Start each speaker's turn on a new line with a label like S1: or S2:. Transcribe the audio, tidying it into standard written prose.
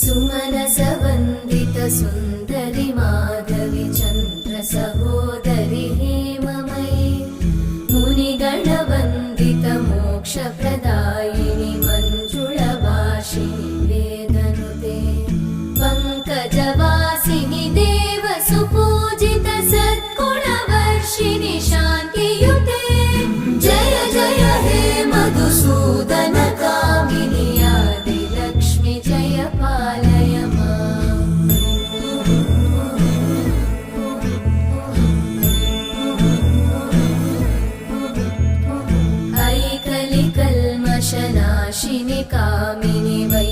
S1: सुमनसवन्दित सुन्दरि माधवि चन्द्र सहोदरि हेममयि मुनिगणवन्दित मोक्षप्रदायिनि मञ्जुळभाषिणि वेदनुते पङ्कजवासिनि देव सुपूजित सद्गुणवर्षिणि शान्तियुते जय जय हे मधुसूदन कामिनि आदिलक्ष्मि जय पालय माम्। ऐकलिकल्मषनाशिनि कामिनि वै